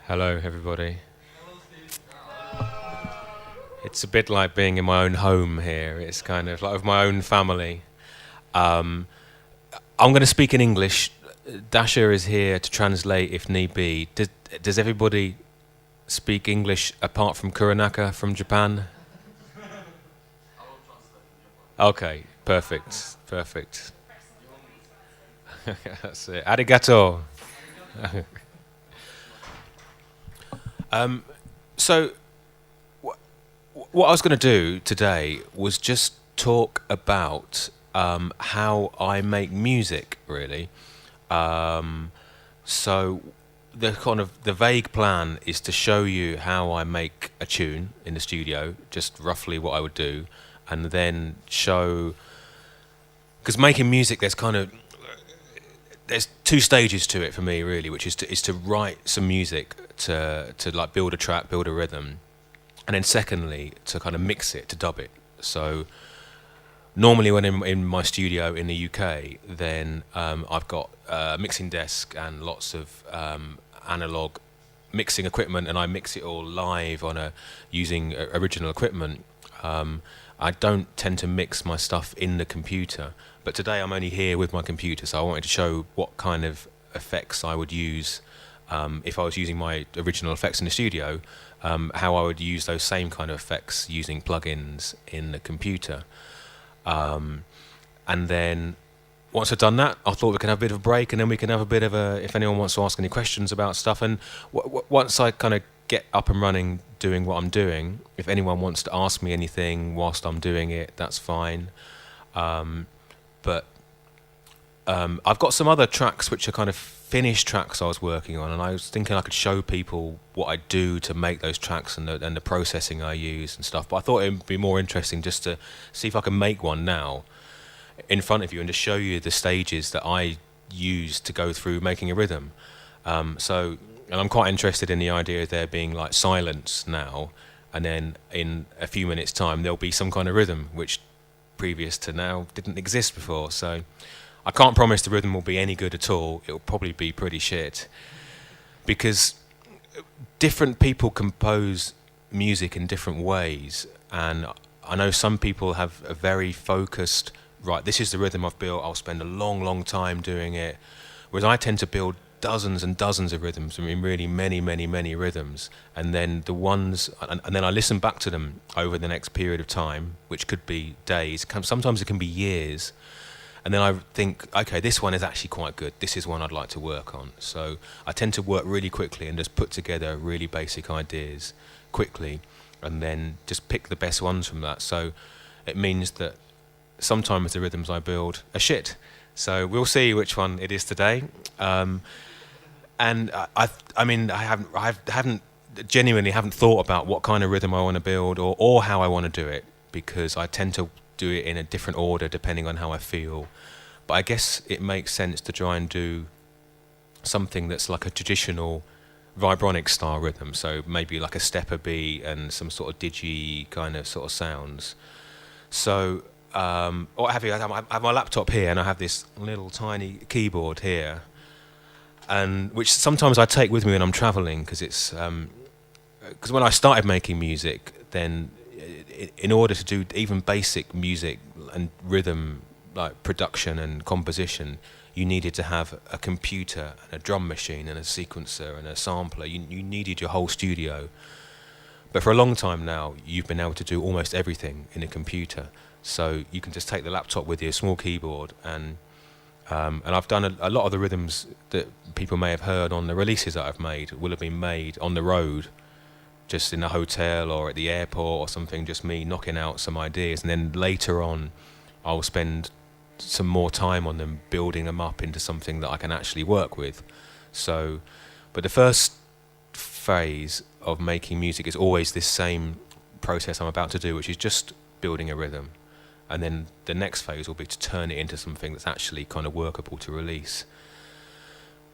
Hello, everybody. It's a bit like being in my own home here. It's kind of like with my own family. Um, I'm going to speak in English. Dasha is here to translate if need be. Does everybody speak English apart from Kuronaka from Japan? Okay, perfect, perfect. That's it. Arigato. So, what I was going to do today was just talk about how I make music, really. So, the vague plan is to show you how I make a tune in the studio, just roughly what I would do, and then show, because making music, there's two stages to it for me, really, which is to write some music to like build a track, build a rhythm, and then secondly to kind of mix it, to dub it. So normally when I'm in my studio in the UK, then I've got a mixing desk and lots of analog mixing equipment, and I mix it all live using original equipment. I don't tend to mix my stuff in the computer, but today I'm only here with my computer, so I wanted to show what kind of effects I would use if I was using my original effects in the studio, how I would use those same kind of effects using plugins in the computer. And then once I've done that, I thought we could have a bit of a break, and then we can have a bit of if anyone wants to ask any questions about stuff. And once I kind of get up and running doing what I'm doing, if anyone wants to ask me anything whilst I'm doing it, that's fine. But I've got some other tracks which are kind of finished tracks I was working on, and I was thinking I could show people what I do to make those tracks and the processing I use and stuff. But I thought it would be more interesting just to see if I can make one now in front of you and to show you the stages that I use to go through making a rhythm. And I'm quite interested in the idea of there being like silence now, and then in a few minutes' time there'll be some kind of rhythm which previous to now didn't exist before. So I can't promise the rhythm will be any good at all. It'll probably be pretty shit, because different people compose music in different ways, and I know some people have a very focused, right, this is the rhythm I've built, I'll spend a long time doing it, whereas I tend to build dozens and dozens of rhythms. I mean, really many rhythms, and then and then I listen back to them over the next period of time, which could be days, sometimes it can be years, and then I think, okay, this one is actually quite good, this is one I'd like to work on. So I tend to work really quickly and just put together really basic ideas quickly, and then just pick the best ones from that. So it means that sometimes the rhythms I build are shit. So we'll see which one it is today. And I haven't genuinely haven't thought about what kind of rhythm I want to build or how I want to do it, because I tend to do it in a different order depending on how I feel. But I guess it makes sense to try and do something that's like a traditional Vibronics style rhythm. So maybe like a stepper beat and some sort of digi kind of sort of sounds. So what have you? I have my laptop here, and I have this little tiny keyboard here, and which sometimes I take with me when I'm traveling, because it's because when I started making music, then in order to do even basic music and rhythm like production and composition, you needed to have a computer and a drum machine and a sequencer and a sampler. You needed your whole studio. But for a long time now, you've been able to do almost everything in a computer. So you can just take the laptop with you, a small keyboard, and I've done a lot of the rhythms that people may have heard on the releases that I've made will have been made on the road, just in a hotel or at the airport or something, just me knocking out some ideas, and then later on I'll spend some more time on them, building them up into something that I can actually work with. So, but the first phase of making music is always this same process I'm about to do, which is just building a rhythm. And then the next phase will be to turn it into something that's actually kind of workable to release.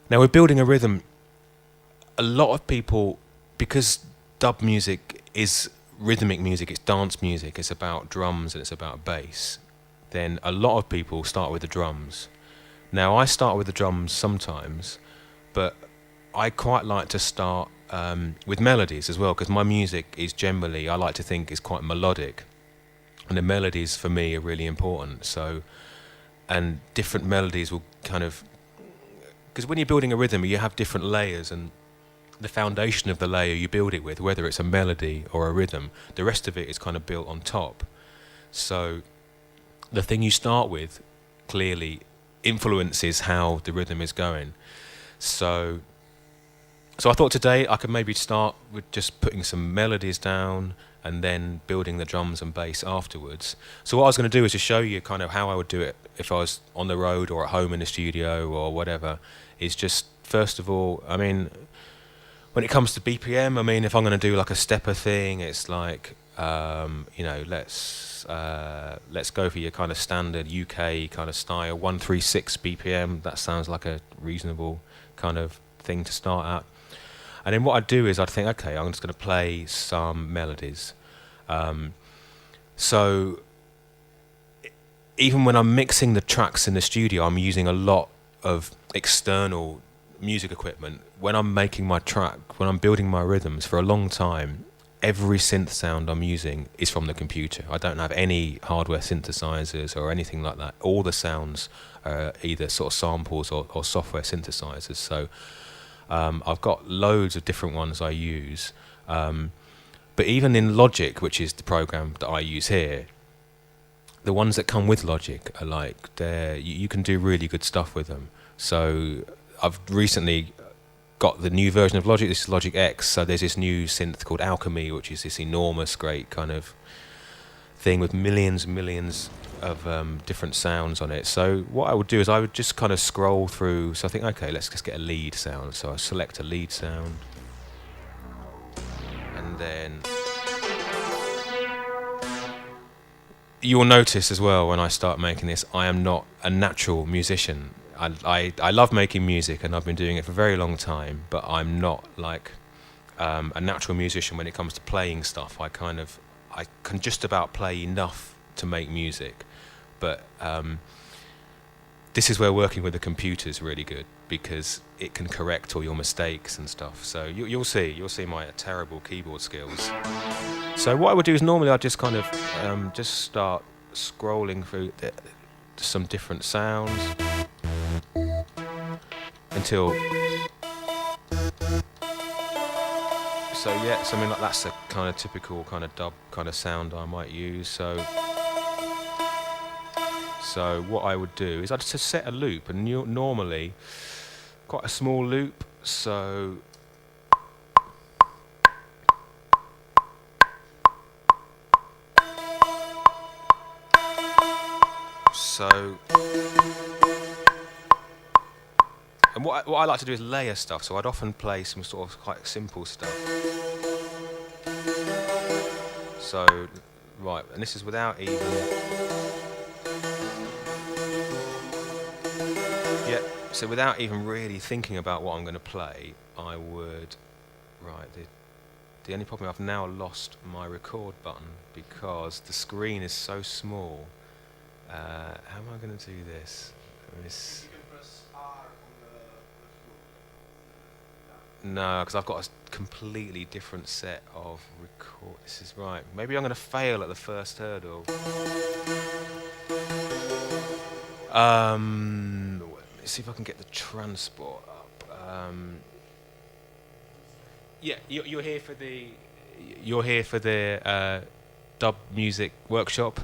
Now, with building a rhythm, a lot of people, because dub music is rhythmic music, it's dance music, it's about drums and it's about bass, then a lot of people start with the drums. Now, I start with the drums sometimes, but I quite like to start with melodies as well, because my music is generally, I like to think, is quite melodic, and the melodies for me are really important. So, and different melodies will kind of, because when you're building a rhythm, you have different layers, and the foundation of the layer you build it with, whether it's a melody or a rhythm, the rest of it is kind of built on top. So the thing you start with clearly influences how the rhythm is going. So I thought today I could maybe start with just putting some melodies down and then building the drums and bass afterwards. So what I was going to do is just show you kind of how I would do it if I was on the road or at home in the studio or whatever. Is just, first of all, I mean, when it comes to BPM, I mean, if I'm going to do like a stepper thing, it's like, let's go for your kind of standard UK kind of style, 136 BPM. That sounds like a reasonable kind of thing to start at. And then what I'd do is I'd think, okay, I'm just going to play some melodies. So even when I'm mixing the tracks in the studio, I'm using a lot of external music equipment. When I'm making my track, when I'm building my rhythms, for a long time, every synth sound I'm using is from the computer. I don't have any hardware synthesizers or anything like that. All the sounds are either sort of samples or software synthesizers. So I've got loads of different ones I use. But even in Logic, which is the program that I use here, the ones that come with Logic are like, you can do really good stuff with them. So I've recently got the new version of Logic. This is Logic X. So there's this new synth called Alchemy, which is this enormous, great kind of thing with millions and millions of different sounds on it. So what I would do is I would just kind of scroll through. So I think, okay, let's just get a lead sound. So I select a lead sound, and then you'll notice as well when I start making this, I am not a natural musician. I love making music, and I've been doing it for a very long time, but I'm not like a natural musician when it comes to playing stuff. I can just about play enough to make music, but this is where working with a computer is really good, because it can correct all your mistakes and stuff. So you'll see my terrible keyboard skills. So what I would do is normally I'd just kind of just start scrolling through some different sounds until, so yeah, something like that's a kind of typical kind of dub kind of sound I might use. So what I would do is I'd just set a loop, and normally quite a small loop. So and what I like to do is layer stuff. So I'd often play some sort of quite simple stuff. So right, and this is without even. Yeah, so without even really thinking about what I'm going to play, I would. Right, the only problem, I've now lost my record button because the screen is so small. How am I going to do this? You can press R on the no, because I've got a completely different set of record. This is right. Maybe I'm going to fail at the first hurdle. Let me see if I can get the transport up. Yeah, you're here for the dub music workshop.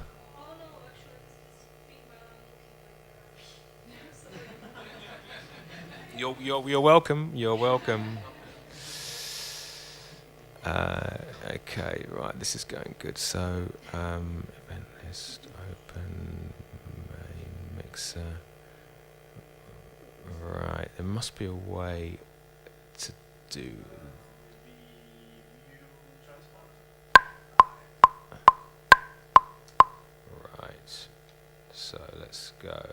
You're welcome. You're welcome. Okay, right. This is going good. So, event list open, main mixer. Right. There must be a way to do. Right. So let's go.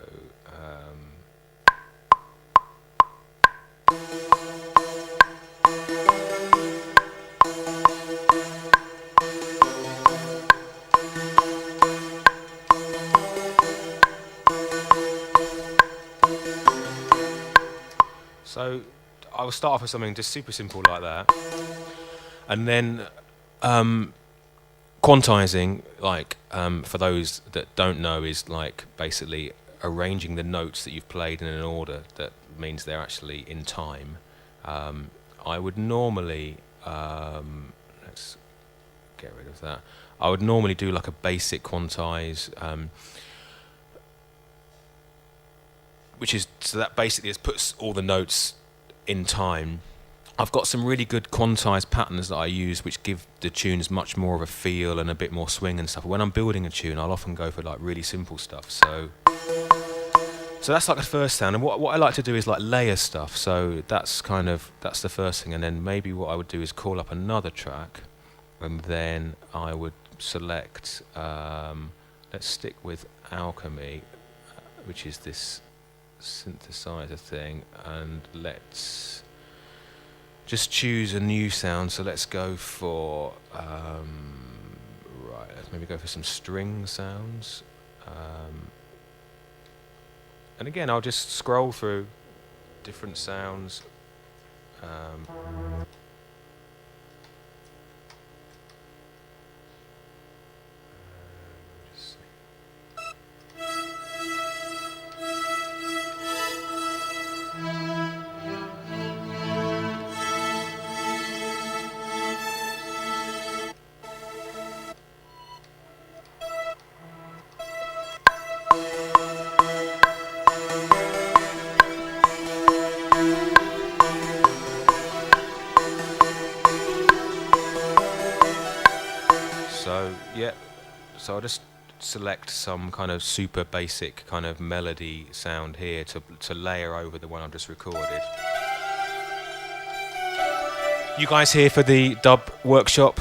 So I will start off with something just super simple like that, and then quantizing, like for those that don't know, is like basically arranging the notes that you've played in an order that means they're actually in time. I would normally let's get rid of that. I would normally do like a basic quantize, which is, so that basically just puts all the notes in time. I've got some really good quantized patterns that I use which give the tunes much more of a feel and a bit more swing and stuff. When I'm building a tune, I'll often go for like really simple stuff. So that's like the first sound, and what I like to do is like layer stuff. So that's the first thing, and then maybe what I would do is call up another track, and then I would select, let's stick with Alchemy, which is this synthesizer thing, and let's just choose a new sound. So let's go for right, let's maybe go for some string sounds, and again I'll just scroll through different sounds. So I'll just select some kind of super basic kind of melody sound here to layer over the one I've just recorded. You guys here for the dub workshop?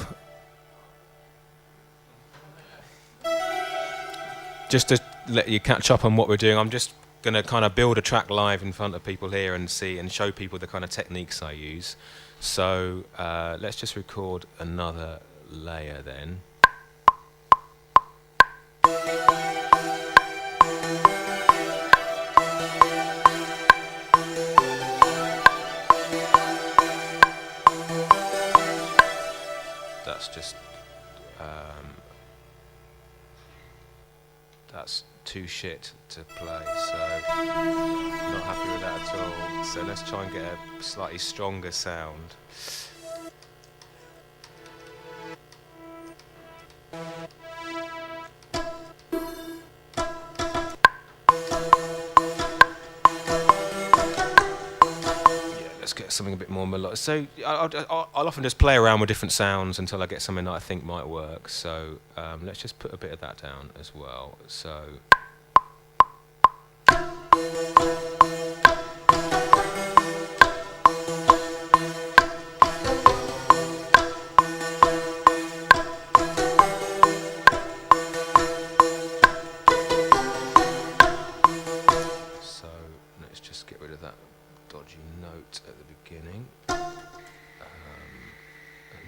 Just to let you catch up on what we're doing, I'm just going to kind of build a track live in front of people here and show people the kind of techniques I use. So let's just record another layer then. That's too shit to play, so not happy with that at all. So let's try and get a slightly stronger sound. Get something a bit more melodic. So I'll often just play around with different sounds until I get something that I think might work. So let's just put a bit of that down as well. So let's just get rid of that dodgy note at the beginning, and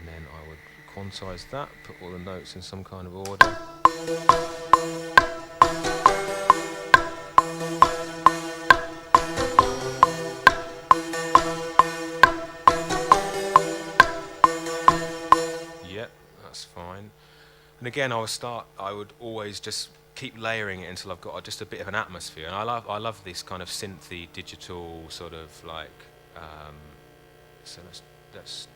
then I would quantize that, put all the notes in some kind of order. Yep, that's fine. And again, I would always just keep layering it until I've got just a bit of an atmosphere, and I love this kind of synthy digital sort of like. So let's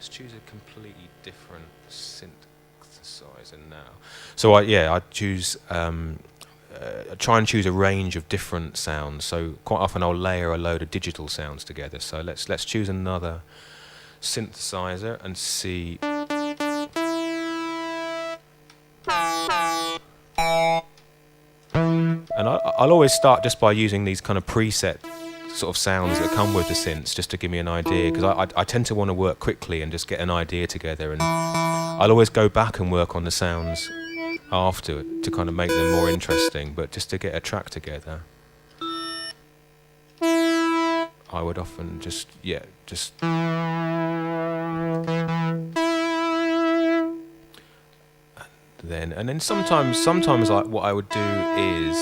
choose a completely different synthesizer now. So I choose try and choose a range of different sounds. So quite often I'll layer a load of digital sounds together. So let's choose another synthesizer and see. And I'll always start just by using these kind of preset sort of sounds that come with the synths, just to give me an idea, because I tend to want to work quickly and just get an idea together, and I'll always go back and work on the sounds after to kind of make them more interesting, but just to get a track together, I would often just and then sometimes like what I would do is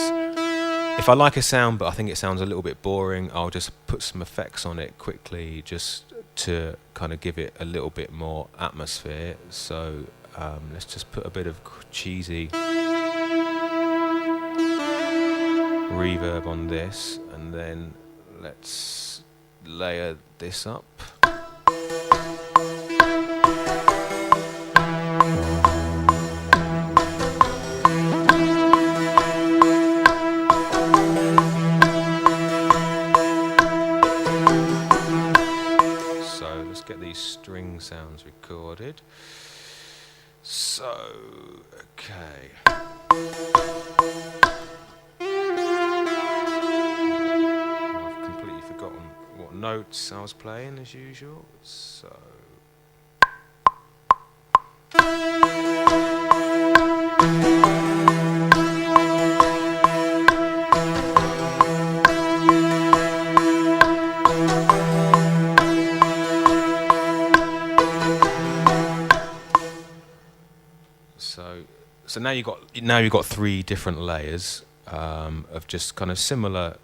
If I like a sound but I think it sounds a little bit boring, I'll just put some effects on it quickly just to kind of give it a little bit more atmosphere. So let's just put a bit of cheesy reverb on this, and then let's layer this up. Get these string sounds recorded. So, okay. I've completely forgotten what notes I was playing as usual. So. So now you've got 3 different layers of just kind of similar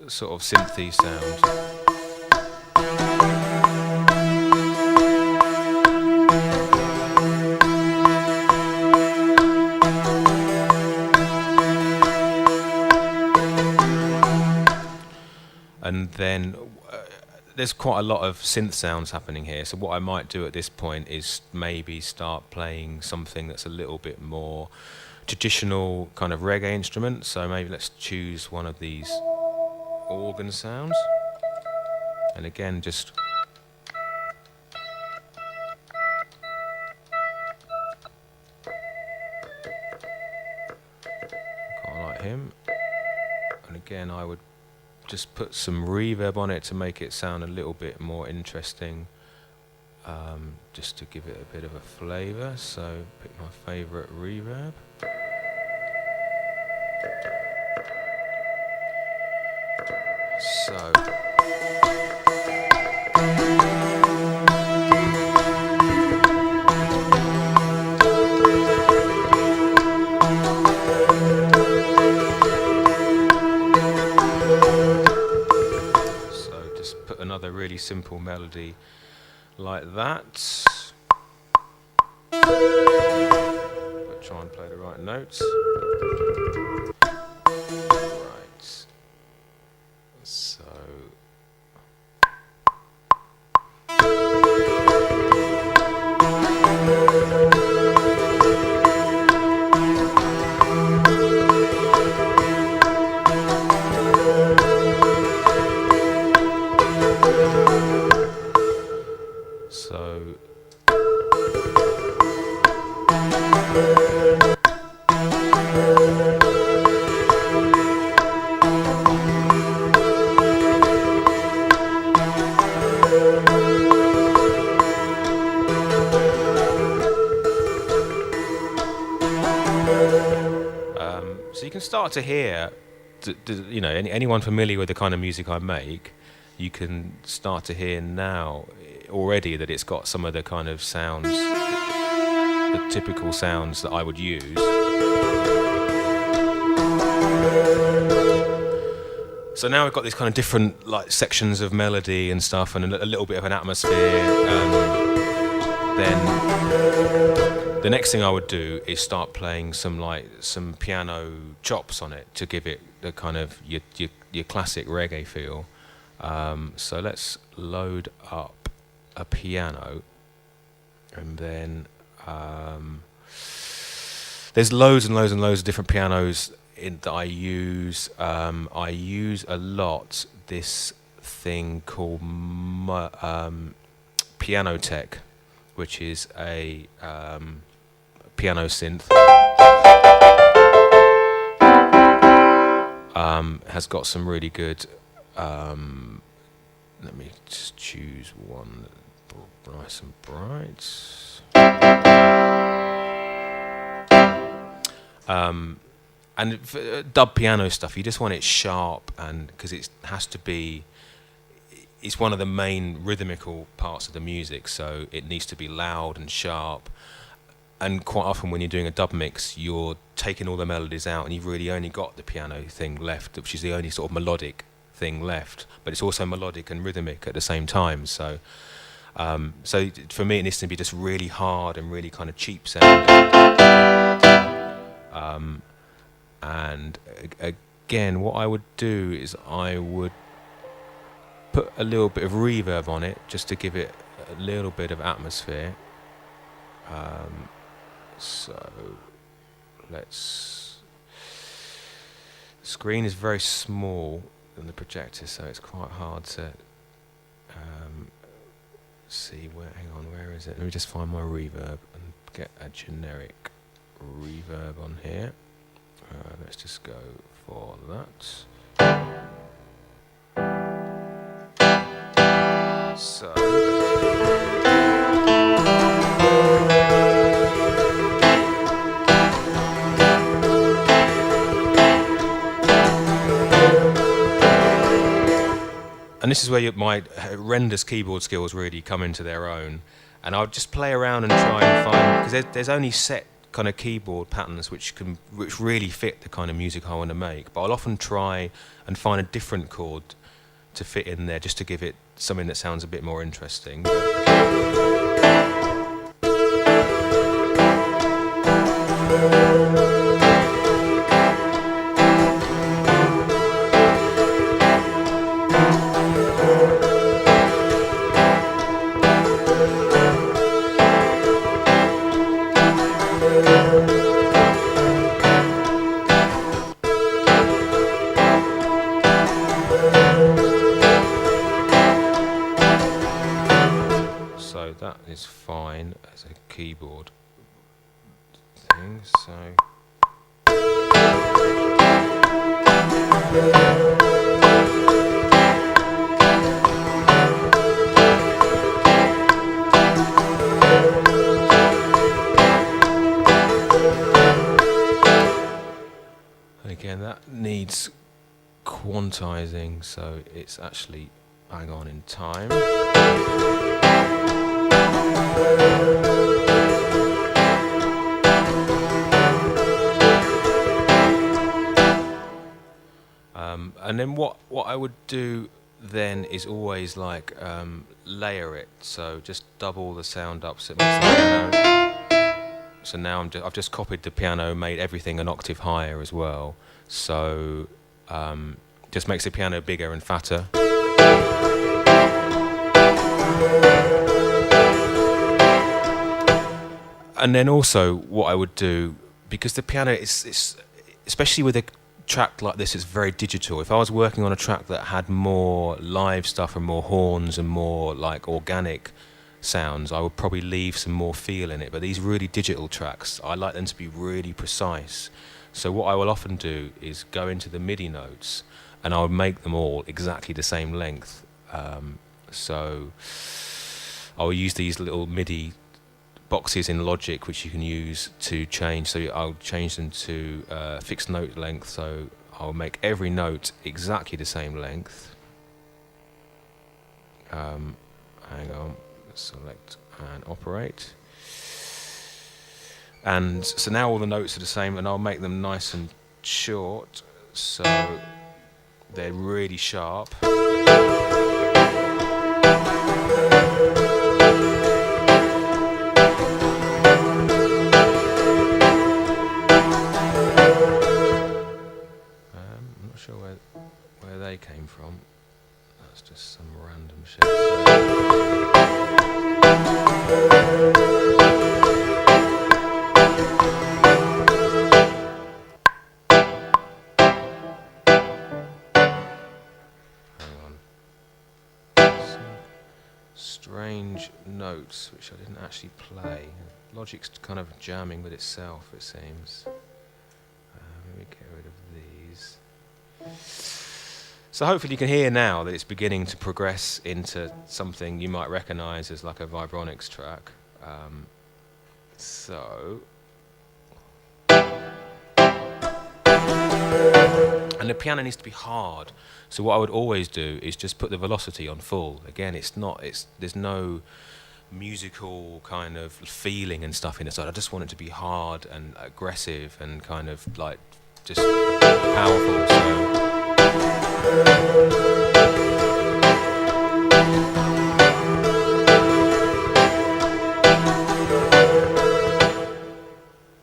sort of synthy sounds. And then there's quite a lot of synth sounds happening here, so what I might do at this point is maybe start playing something that's a little bit more traditional kind of reggae instrument. So maybe let's choose one of these organ sounds, and again just quite like him. And again I would just put some reverb on it to make it sound a little bit more interesting, just to give it a bit of a flavour. So pick my favourite reverb. So another really simple melody like that. But try and play the right notes. Right. So. So you can start to hear, you know, anyone familiar with the kind of music I make, you can start to hear now already that it's got some of the kind of sounds, the typical sounds that I would use. So now we've got these kind of different like sections of melody and stuff, and a little bit of an atmosphere. Then the next thing I would do is start playing some piano chops on it to give it the kind of your classic reggae feel. So let's load up a piano, and then there's loads and loads and loads of different pianos that I use. I use a lot this thing called Piano Tech, which is a piano synth. Has got some really good. Let me just choose one nice and bright. And for dub piano stuff, you just want it sharp, and because it has to be. It's one of the main rhythmical parts of the music, so it needs to be loud and sharp. and quite often when you're doing a dub mix, you're taking all the melodies out, and you've really only got the piano thing left, which is the only sort of melodic thing left. But it's also melodic and rhythmic at the same time. So, so for me, it needs to be just really hard and really kind of cheap sounding. And again, what I would do is I would put a little bit of reverb on it just to give it a little bit of atmosphere. So let's. The screen is very small than the projector, so it's quite hard to see where. Hang on, where is it? Let me just find my reverb and get a generic reverb on here. Let's just go for that. So. And this is where my horrendous keyboard skills really come into their own. And I'll just play around and try and find, because there's only set kind of keyboard patterns which really fit the kind of music I want to make. But I'll often try and find a different chord to fit in there, just to give it something that sounds a bit more interesting. So that is fine as a keyboard thing, so and again that needs quantizing, so it's actually bang on in time. And then what I would do then is always like layer it, so just double the sound up so it makes the piano. So now I've just copied the piano, made everything an octave higher as well, so just makes the piano bigger and fatter. And then also what I would do, because the piano is especially with a track like this, it's very digital. If I was working on a track that had more live stuff and more horns and more like organic sounds, I would probably leave some more feel in it. But these really digital tracks, I like them to be really precise. So what I will often do is go into the MIDI notes and I would make them all exactly the same length. So I will use these little MIDI boxes in Logic which you can use to change. So I'll change them to fixed note length, so I'll make every note exactly the same length. Hang on, select and operate. And so now all the notes are the same, and I'll make them nice and short so they're really sharp. Sure where they came from. That's just some random shit. Hang on. Some strange notes which I didn't actually play. Logic's kind of jamming with itself, it seems. Let me get rid of these. So hopefully you can hear now that it's beginning to progress into something you might recognise as like a Vibronics track. And the piano needs to be hard. So what I would always do is just put the velocity on full. Again, there's no musical kind of feeling and stuff in it. So I just want it to be hard and aggressive and kind of like just powerful.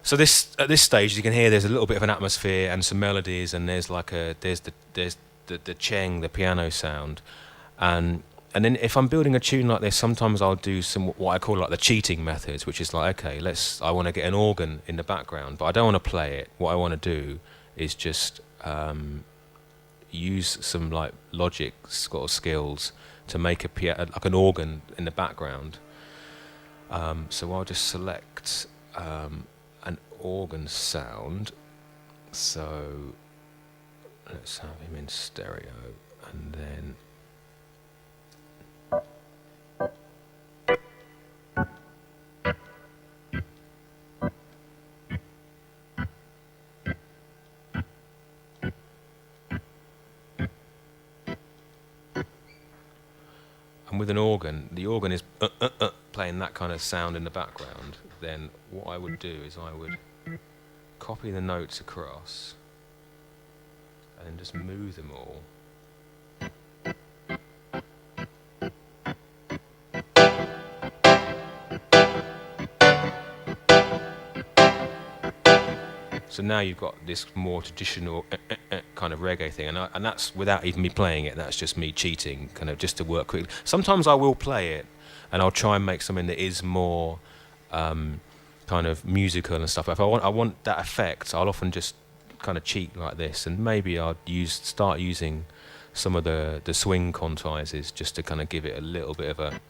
So this at this stage you can hear there's a little bit of an atmosphere and some melodies, and there's the cheng, the piano sound, and then if I'm building a tune like this, sometimes I'll do some what I call like the cheating methods, which is like, okay, I want to get an organ in the background, but I don't want to play it. What I want to do is just use some like logic sort of skills to make like an organ in the background. So I'll just select an organ sound. So let's have him in stereo, and then with an organ, the organ is playing that kind of sound in the background. Then what I would do is I would copy the notes across and then just move them all. So now you've got this more traditional kind of reggae thing, and that's without even me playing it. That's just me cheating, kind of just to work quickly. Sometimes I will play it, and I'll try and make something that is more kind of musical and stuff. If I want that effect, I'll often just kind of cheat like this, and maybe I'll start using some of the swing quantizers just to kind of give it a little bit of a.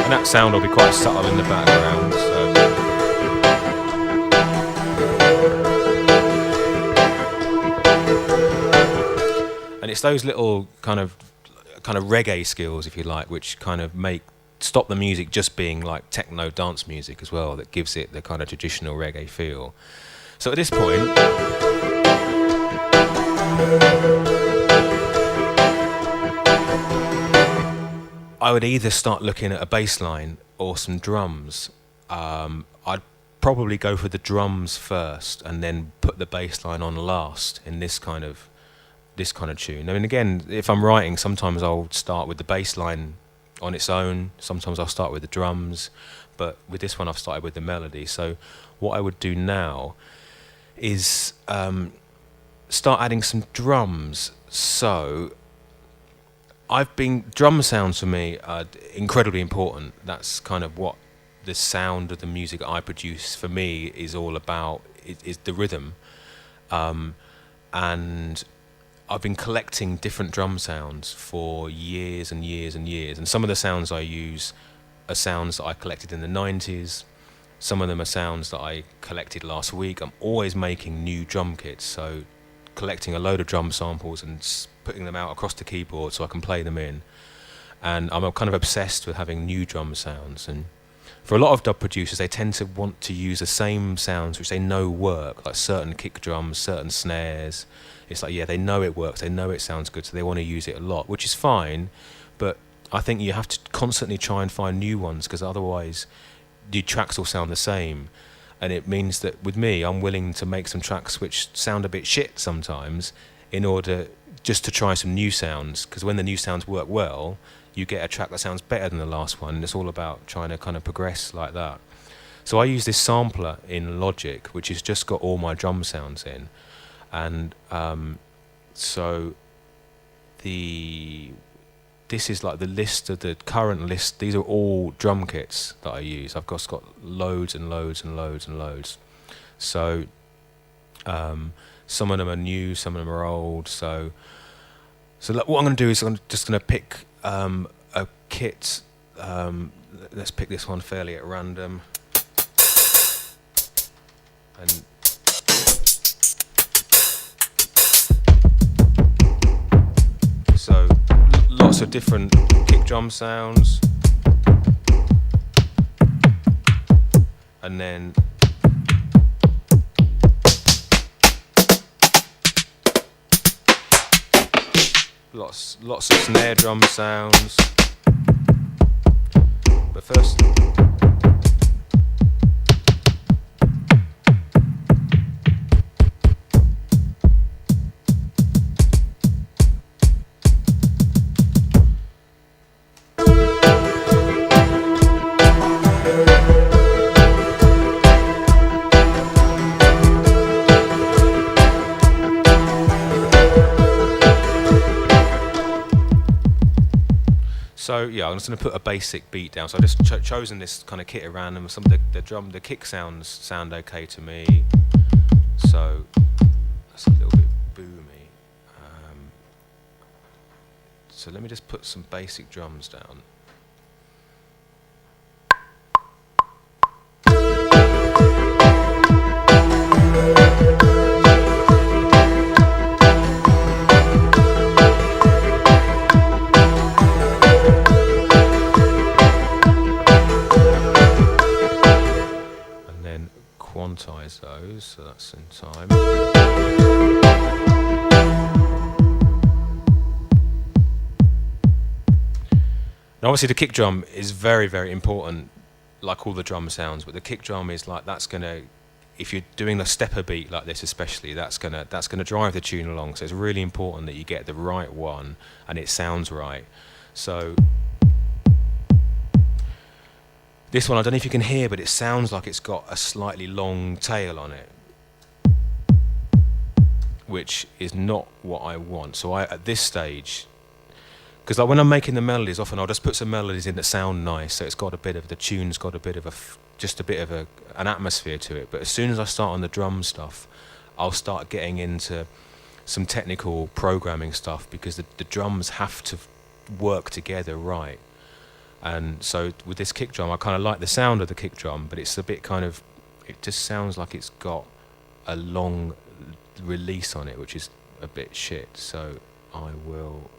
And that sound will be quite subtle in the background. And it's those little kind of reggae skills, if you like, which kind of stop the music just being like techno dance music as well, that gives it the kind of traditional reggae feel. So at this point, I would either start looking at a bass line or some drums. I'd probably go for the drums first and then put the bass line on last in this kind of tune. I mean, again, if I'm writing, sometimes I'll start with the bass line on its own. Sometimes I'll start with the drums, but with this one I've started with the melody. So what I would do now is start adding some drums. So drum sounds for me are incredibly important. That's kind of what the sound of the music I produce for me is all about, is the rhythm. And I've been collecting different drum sounds for years and years and years. And some of the sounds I use are sounds that I collected in the 90s. Some of them are sounds that I collected last week. I'm always making new drum kits, so collecting a load of drum samples and putting them out across the keyboard so I can play them in. And I'm kind of obsessed with having new drum sounds. And for a lot of dub producers, they tend to want to use the same sounds which they know work, like certain kick drums, certain snares. It's like, yeah, they know it works, they know it sounds good, so they want to use it a lot, which is fine. But I think you have to constantly try and find new ones, because otherwise the tracks will sound the same. And it means that with me, I'm willing to make some tracks which sound a bit shit sometimes in order just to try some new sounds, because when the new sounds work well, you get a track that sounds better than the last one, and it's all about trying to kind of progress like that. So I use this sampler in Logic, which has just got all my drum sounds in. And so this is like the list of the current list. These are all drum kits that I use. I've got loads and loads and loads and loads. So some of them are new, some of them are old. So what I'm going to do is I'm just going to pick a kit. Let's pick this one fairly at random. And so lots of different kick drum sounds, and then lots of snare drum sounds. But first, so yeah, I'm just going to put a basic beat down. So I've just chosen this kind of kit around them. Some of the kick sounds sound okay to me. So that's a little bit boomy. So let me just put some basic drums down. Quantize those, so that's in time. Now obviously the kick drum is very, very important, like all the drum sounds, but the kick drum is like, that's gonna, if you're doing a stepper beat like this especially, that's gonna drive the tune along. So it's really important that you get the right one and it sounds right. So this one, I don't know if you can hear, but it sounds like it's got a slightly long tail on it, which is not what I want. So at this stage, because like when I'm making the melodies, often I'll just put some melodies in that sound nice, so it's got a bit of, the tune's got a bit of an atmosphere to it. But as soon as I start on the drum stuff, I'll start getting into some technical programming stuff, because the drums have to work together right. And so with this kick drum, I kind of like the sound of the kick drum, but it's a bit kind of, it just sounds like it's got a long release on it, which is a bit shit. So I will,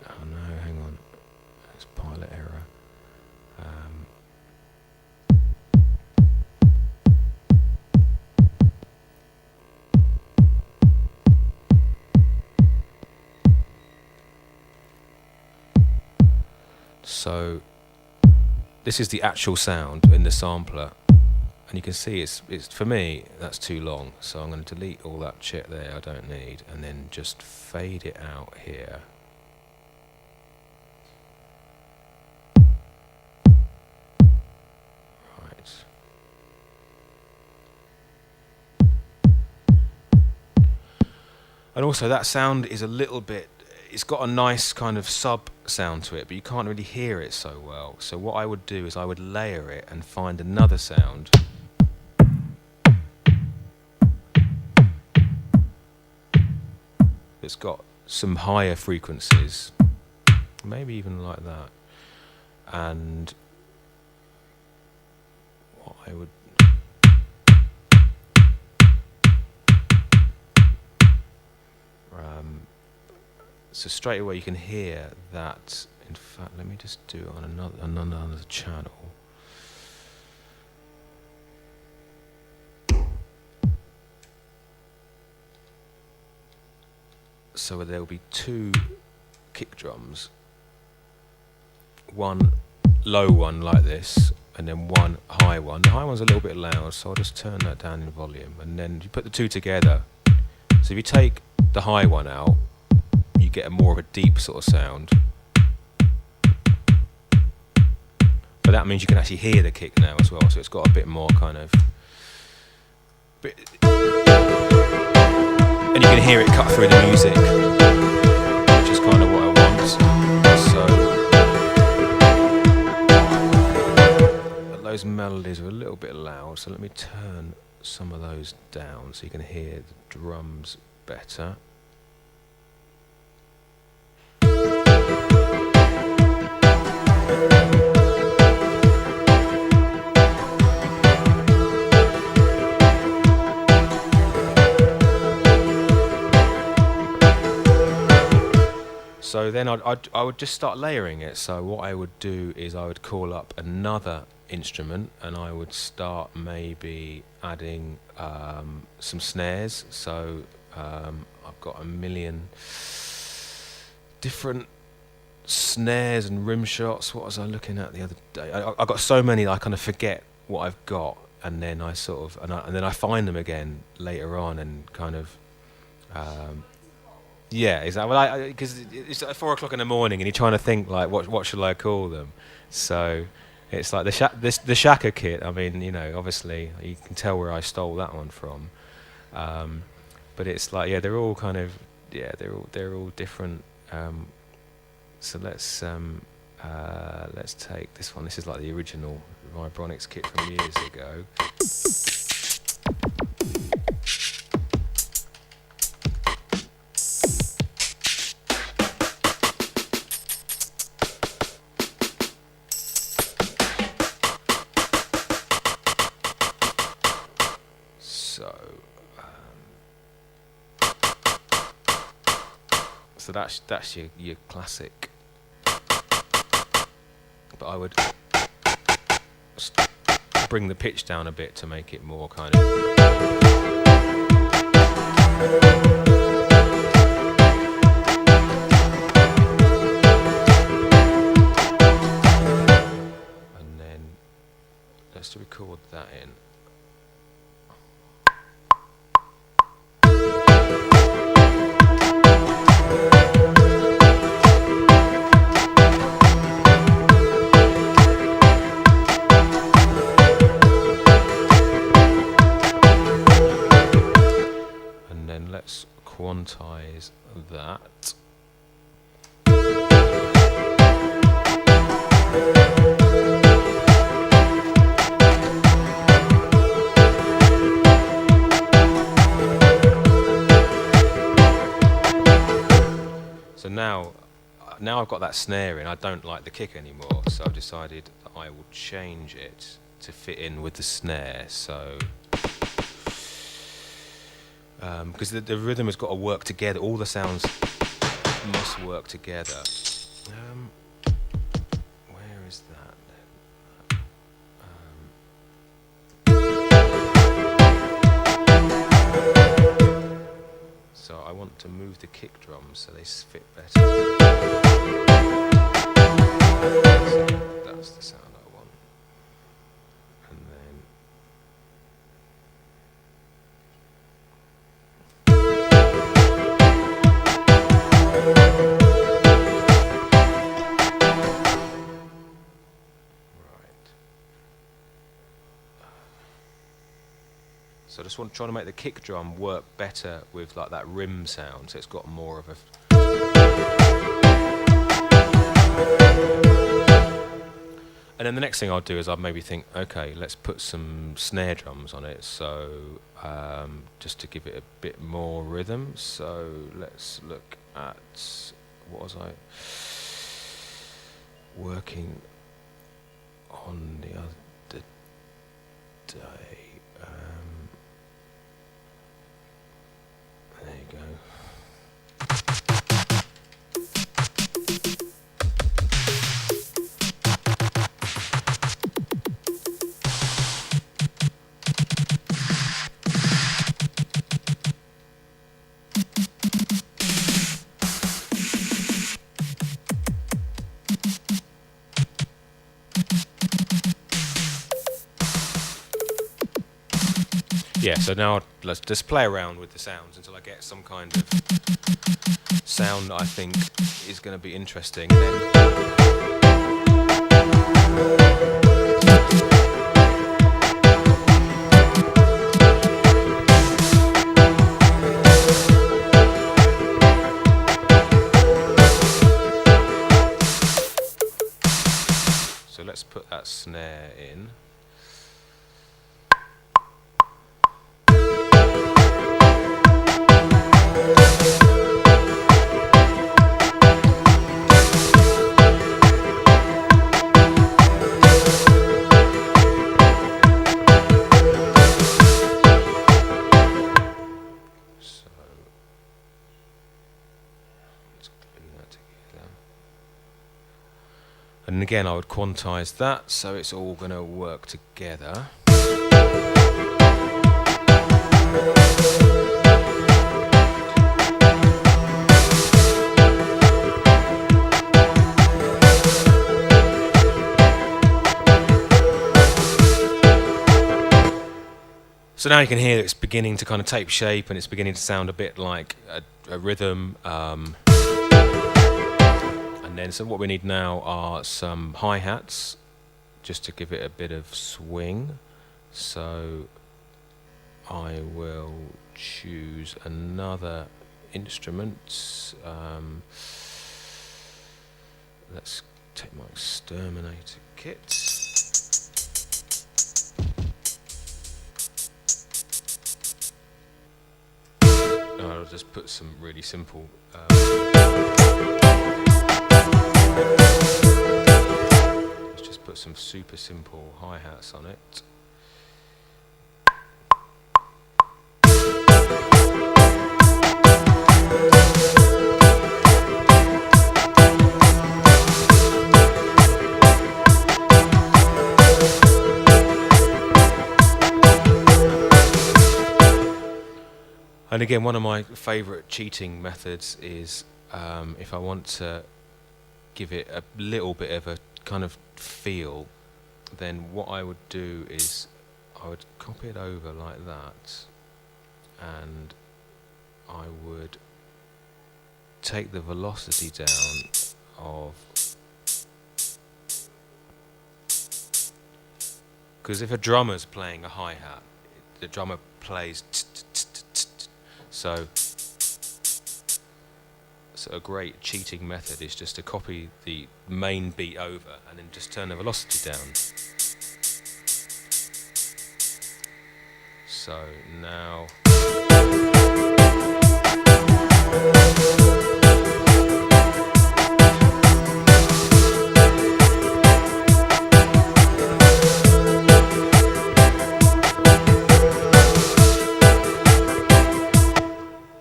oh no, hang on, it's pilot error. So this is the actual sound in the sampler, and you can see it's for me that's too long, so I'm going to delete all that shit there I don't need, and then just fade it out here. Right. And also that sound is a little bit, it's got a nice kind of sub sound to it, but you can't really hear it so well. So what I would do is I would layer it and find another sound. That's got some higher frequencies, maybe even like that. And what I would, so straight away you can hear that. In fact, let me just do it on another channel. So there will be two kick drums, one low one like this, and then one high one. The high one's a little bit loud, so I'll just turn that down in volume, and then you put the two together. So if you take the high one out, you get a more of a deep sort of sound. But that means you can actually hear the kick now as well, so it's got a bit more kind of... and you can hear it cut through the music, which is kind of what I want. So those melodies are a little bit loud, so let me turn some of those down so you can hear the drums better. So then I would just start layering it. So what I would do is I would call up another instrument, and I would start maybe adding some snares. So I've got a million different snares and rim shots. What was I looking at the other day? I got so many I kind of forget what I've got, and then I sort of and then I find them again later on, and kind of yeah, exactly. Well, because it's like 4 o'clock in the morning, and you're trying to think like what should I call them. So it's like the Shaka kit. I mean, you know, obviously you can tell where I stole that one from. But it's like, yeah, they're all kind of, yeah, they're all different. So let's take this one. This is like the original Vibronics kit from years ago. So that's your classic. But I would bring the pitch down a bit to make it more kind of. And then let's record that in. Let's quantize that. So now I've got that snare in. I don't like the kick anymore, so I've decided that I will change it to fit in with the snare. So because the rhythm has got to work together, all the sounds must work together. Where is that then? So I want to move the kick drums so they fit better. That's the sound I want. And then so I just want to try to make the kick drum work better with like that rim sound, so it's got more of a. And then the next thing I'll do is I'll maybe think, okay, let's put some snare drums on it, so just to give it a bit more rhythm. So let's look at, what was I working on the other day? There you go. Yeah, so now let's just play around with the sounds until I get some kind of sound that I think is going to be interesting. So let's put that snare in. And again, I would quantize that so it's all going to work together. So now you can hear it's beginning to kind of take shape and it's beginning to sound a bit like a rhythm. And then so what we need now are some hi-hats just to give it a bit of swing. So I will choose another instrument. Let's take my exterminator kit. I'll just put some really simple let's just put some super simple hi-hats on it. And again, one of my favourite cheating methods is if I want to give it a little bit of a kind of feel, then what I would do is I would copy it over like that, and I would take the velocity down of, because if a drummer's playing a hi-hat, the drummer plays so a great cheating method is just to copy the main beat over and then just turn the velocity down. So now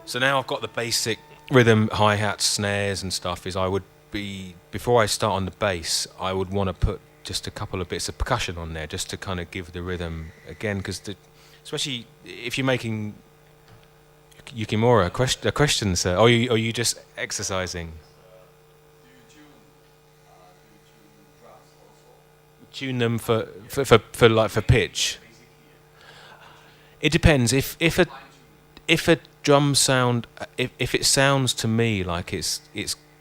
So now I've got the basic rhythm, hi-hats, snares and stuff. Is I would be, before I start on the bass, I would want to put just a couple of bits of percussion on there just to kind of give the rhythm again, because especially if you're making Yukimura a question, sir. Are you just exercising? Tune them for pitch. It depends. If a drum sound, if it sounds to me like it's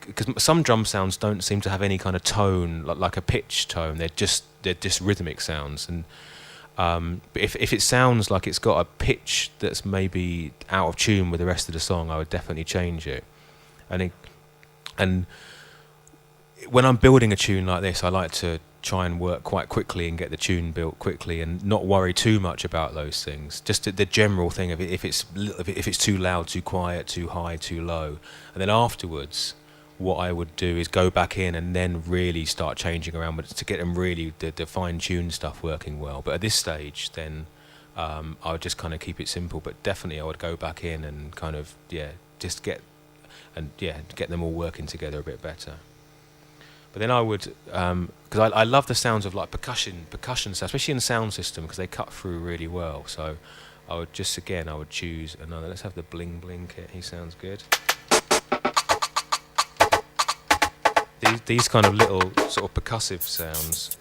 because some drum sounds don't seem to have any kind of tone, like a pitch tone. They're just rhythmic sounds, and but if it sounds like it's got a pitch that's maybe out of tune with the rest of the song, I would definitely change it. And when I'm building a tune like this, I like to try and work quite quickly and get the tune built quickly and not worry too much about those things. Just the general thing of it, if it's too loud, too quiet, too high, too low. And then afterwards, what I would do is go back in and then really start changing around to get them really the fine-tuned stuff working well. But at this stage, then I would just kind of keep it simple. But definitely I would go back in and kind of, just get them all working together a bit better. But then I would, because I love the sounds of like percussion sounds, especially in the sound system, because they cut through really well. So I would just, again, I would choose another. Let's have the bling bling kit. He sounds good. These kind of little sort of percussive sounds.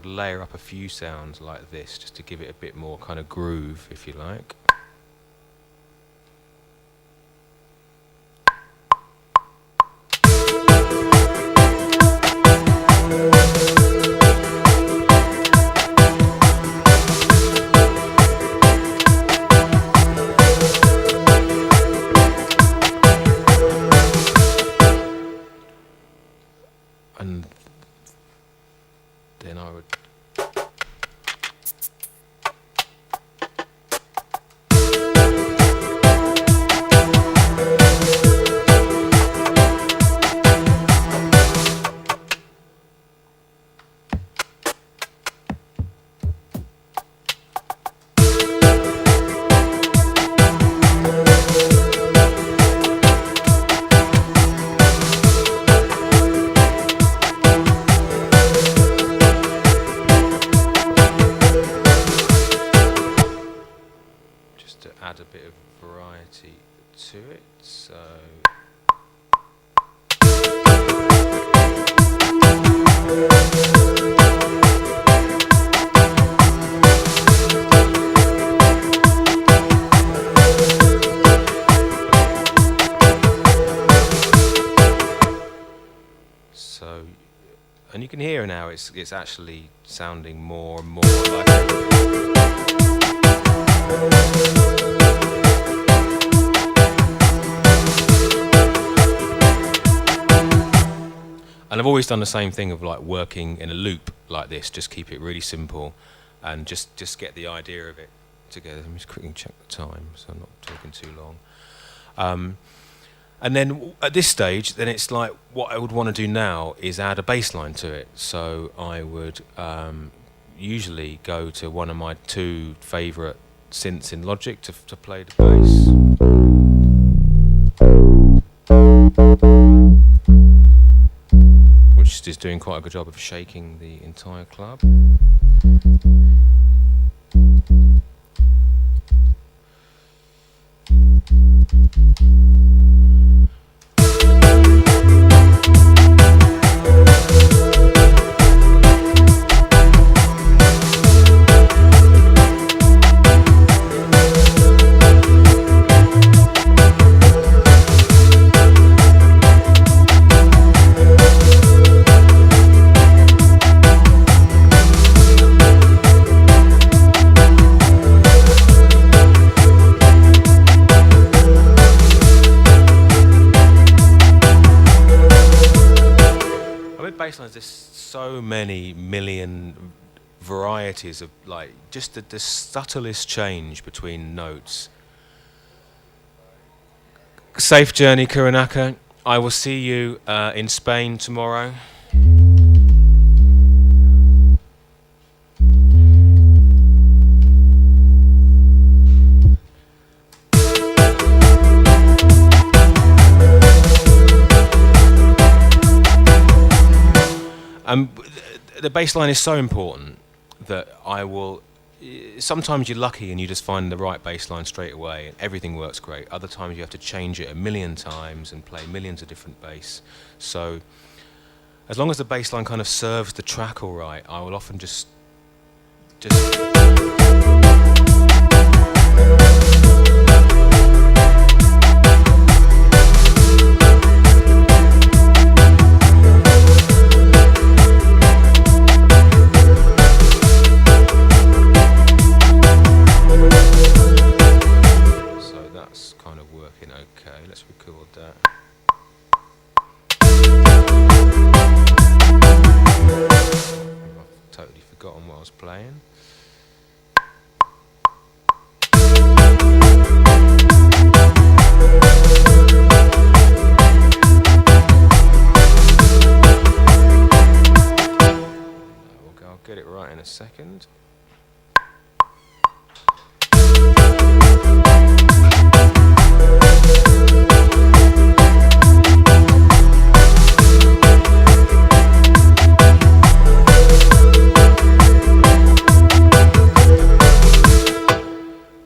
Layer up a few sounds like this just to give it a bit more kind of groove, if you like. And variety to it. So. So, and you can hear now it's actually sounding more and more like and I've always done the same thing of like working in a loop like this, just keep it really simple and just get the idea of it together. Let me just quickly check the time so I'm not talking too long. And then at this stage, then it's like what I would want to do now is add a bass line to it. So I would usually go to one of my two favourite synths in Logic to play the bass. Which is doing quite a good job of shaking the entire club. Basslines, there's so many million varieties of like just the subtlest change between notes. Safe journey, Kuranaka. I will see you in Spain tomorrow. The bass line is so important that I will. Sometimes you're lucky and you just find the right bass line straight away and everything works great. Other times you have to change it a million times and play millions of different bass. So as long as the bass line kind of serves the track all right, I will often just let's record that. I've totally forgotten what I was playing. I'll get it right in a second.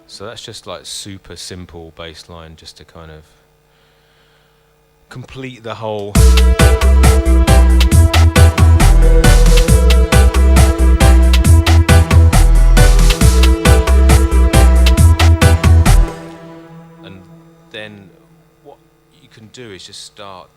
So that's just like super simple bass line just to kind of complete the whole. And then what you can do is just start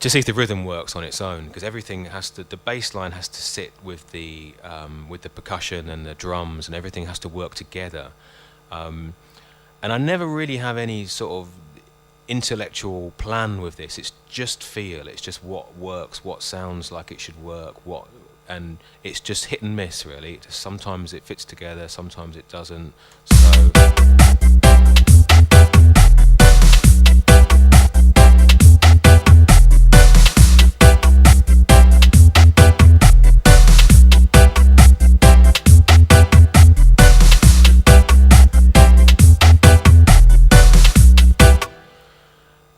to see if the rhythm works on its own, because everything has to, the bass line has to sit with the percussion and the drums, and everything has to work together. And I never really have any sort of intellectual plan with this. It's just feel. It's just what works, what sounds like it should work, and it's just hit and miss really. Sometimes it fits together, sometimes it doesn't.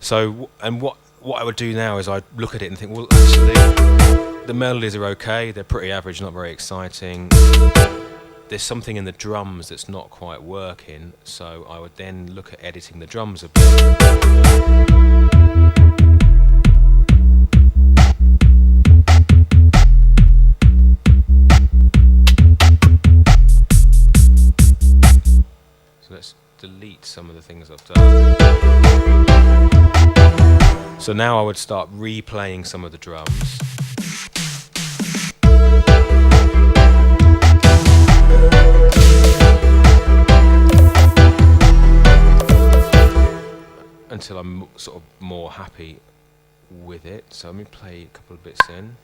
So, and what I would do now is I'd look at it and think, well, actually, the melodies are okay, they're pretty average, not very exciting. There's something in the drums that's not quite working, so I would then look at editing the drums a bit. So let's delete some of the things I've done. So now I would start replaying some of the drums. Until I'm sort of more happy with it. So let me play a couple of bits in.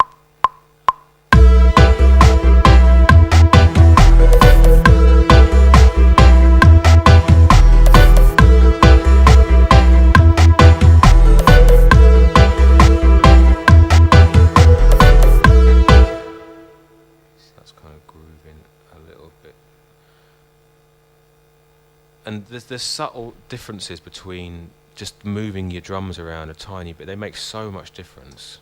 And there's subtle differences between just moving your drums around a tiny bit. They make so much difference.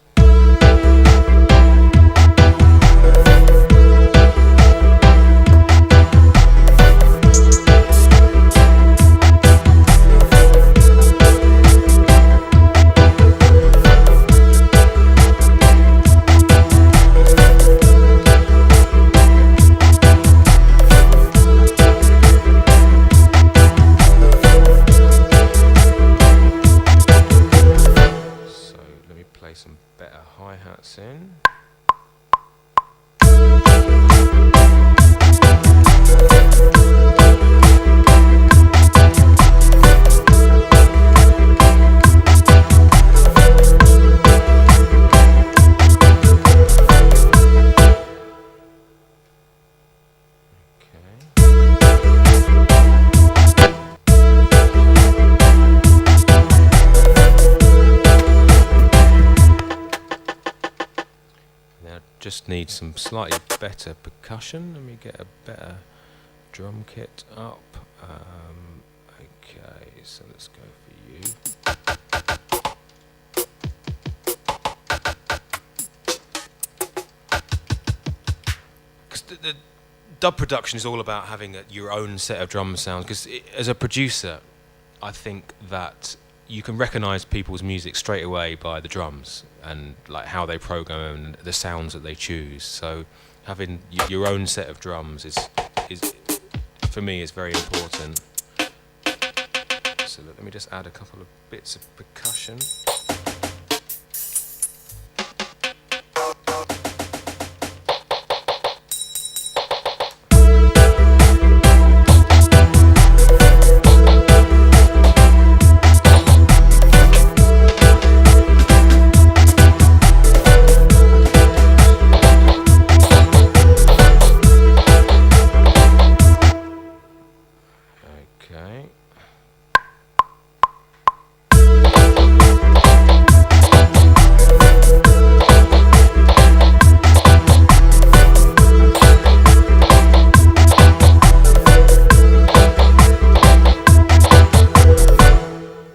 Some better hi-hats in. Just need some slightly better percussion. Let me get a better drum kit up. Okay, so let's go for you. Because the dub production is all about having your own set of drum sounds. Because as a producer, I think that you can recognise people's music straight away by the drums and like how they program and the sounds that they choose. So having your own set of drums is for me is very important. So let me just add a couple of bits of percussion.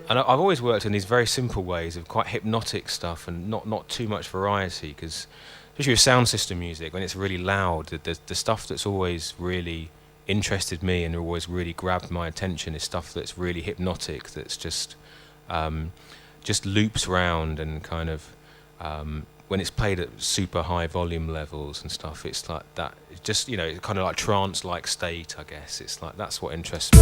And I've always worked in these very simple ways of quite hypnotic stuff and not too much variety, because especially with sound system music, when it's really loud, the stuff that's always really interested me and always really grabbed my attention is stuff that's really hypnotic, that's just loops round and kind of when it's played at super high volume levels and stuff, it's like that. It's just, you know, kind of like trance-like state, I guess. It's like that's what interests me.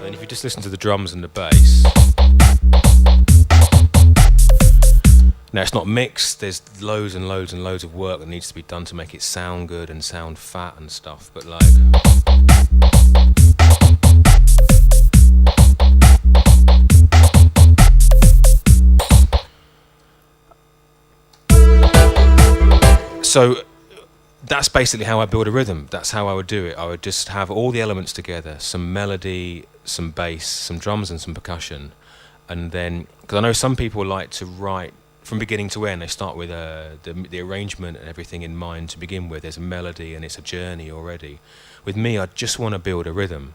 And if you just listen to the drums and the bass, now it's not mixed, there's loads and loads and loads of work that needs to be done to make it sound good and sound fat and stuff, but like so that's basically how I build a rhythm. That's how I would do it. I would just have all the elements together, some melody, some bass, some drums and some percussion. And then, because I know some people like to write from beginning to end. They start with the arrangement and everything in mind to begin with. There's a melody and it's a journey already. With me, I just want to build a rhythm,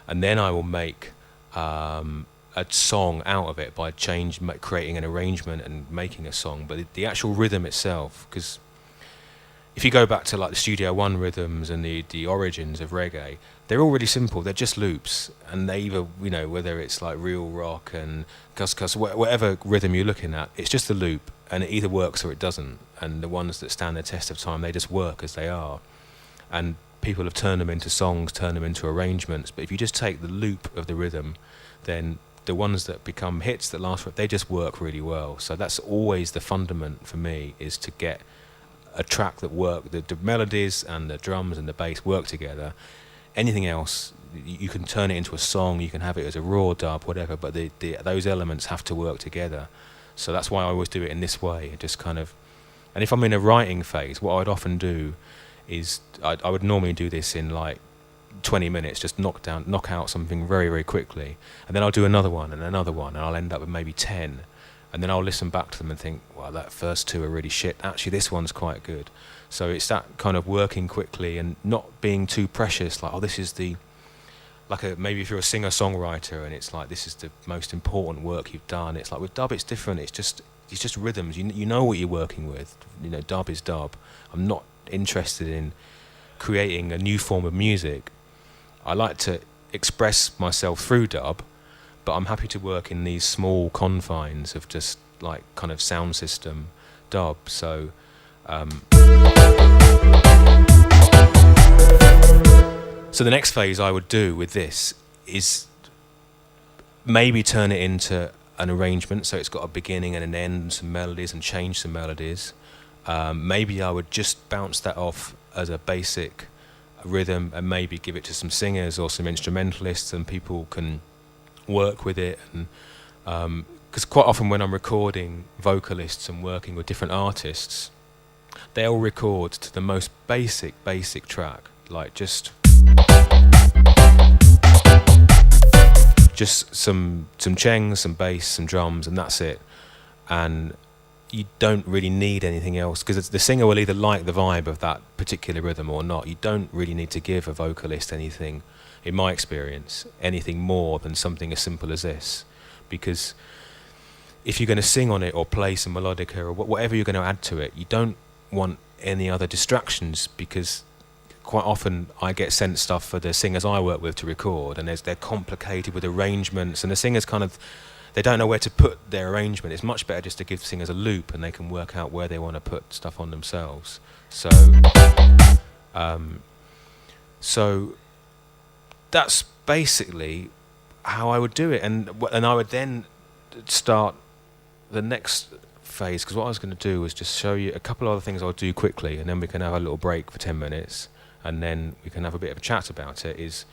and then I will make a song out of it by creating an arrangement and making a song. But the actual rhythm itself, because if you go back to like the Studio One rhythms and the origins of reggae, they're all really simple. They're just loops, and they either, whether it's like real rock and cuss, whatever rhythm you're looking at, it's just a loop, and it either works or it doesn't. And the ones that stand the test of time, they just work as they are. And people have turned them into songs, turned them into arrangements. But if you just take the loop of the rhythm, then the ones that become hits that last forever, they just work really well. So that's always the fundament for me, is to get a track that work, the melodies and the drums and the bass work together. Anything else, you can turn it into a song, you can have it as a raw dub, whatever, but those elements have to work together. So that's why I always do it in this way, just kind of. And if I'm in a writing phase, what I'd often do is I would normally do this in like 20 minutes, just knock out something very, very quickly, and then I'll do another one, and I'll end up with maybe 10. And then I'll listen back to them and think, wow, that first two are really shit. Actually, this one's quite good. So it's that kind of working quickly and not being too precious. Like, this is maybe if you're a singer-songwriter and it's like, this is the most important work you've done. It's like with dub, it's different. It's just rhythms. You know what you're working with. Dub is dub. I'm not interested in creating a new form of music. I like to express myself through dub, but I'm happy to work in these small confines of just like kind of sound system dub. So the next phase I would do with this is maybe turn it into an arrangement, so it's got a beginning and an end and some melodies, and change some melodies. Maybe I would just bounce that off as a basic rhythm and maybe give it to some singers or some instrumentalists, and people can work with it. And because quite often when I'm recording vocalists and working with different artists, they'll record to the most basic track, like just some chengs, some bass, some drums, and that's it. And you don't really need anything else, because the singer will either like the vibe of that particular rhythm or not. You don't really need to give a vocalist anything, in my experience, anything more than something as simple as this. Because if you're going to sing on it or play some melodica or whatever you're going to add to it, you don't want any other distractions, because quite often I get sent stuff for the singers I work with to record, and they're complicated with arrangements, and the singers they don't know where to put their arrangement. It's much better just to give singers a loop, and they can work out where they want to put stuff on themselves. So that's basically how I would do it, and I would then start the next phase, because what I was going to do was just show you a couple of other things I'll do quickly, and then we can have a little break for 10 minutes, and then we can have a bit of a chat about it. Is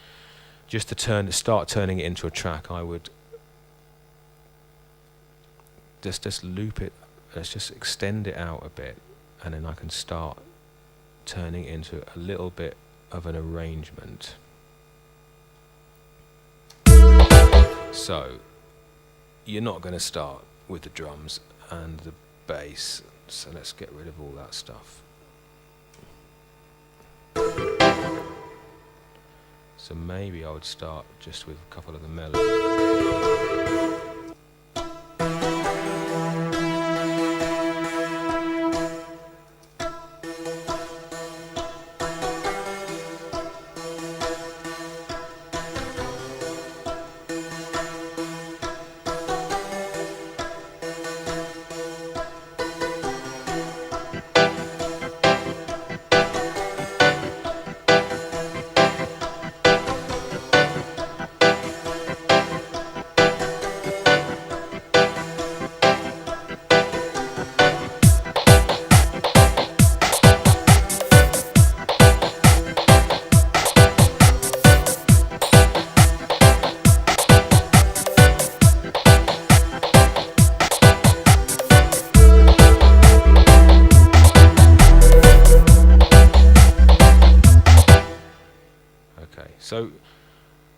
just to start turning it into a track. I would just loop it. Let's just extend it out a bit, and then I can start turning it into a little bit of an arrangement. So you're not going to start with the drums and the bass, so let's get rid of all that stuff. So maybe I would start just with a couple of the melodies.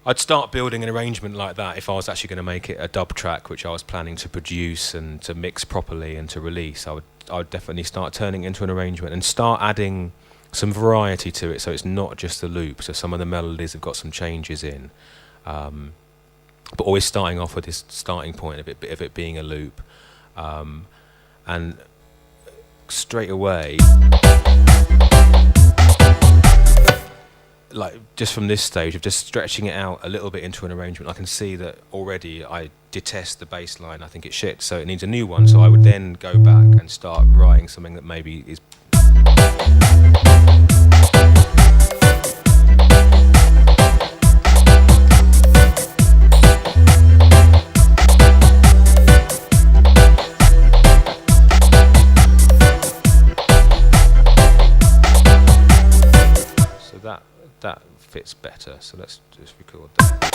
I'd start building an arrangement like that if I was actually going to make it a dub track, which I was planning to produce and to mix properly and to release. I would definitely start turning it into an arrangement and start adding some variety to it, so it's not just the loop. So some of the melodies have got some changes in, but always starting off with this starting point of it being a loop, and straight away, like just from this stage of just stretching it out a little bit into an arrangement, I can see that already I detest the bass line. I think it's shit, so it needs a new one. So I would then go back and start writing something that maybe is. So that fits better. So let's just record that.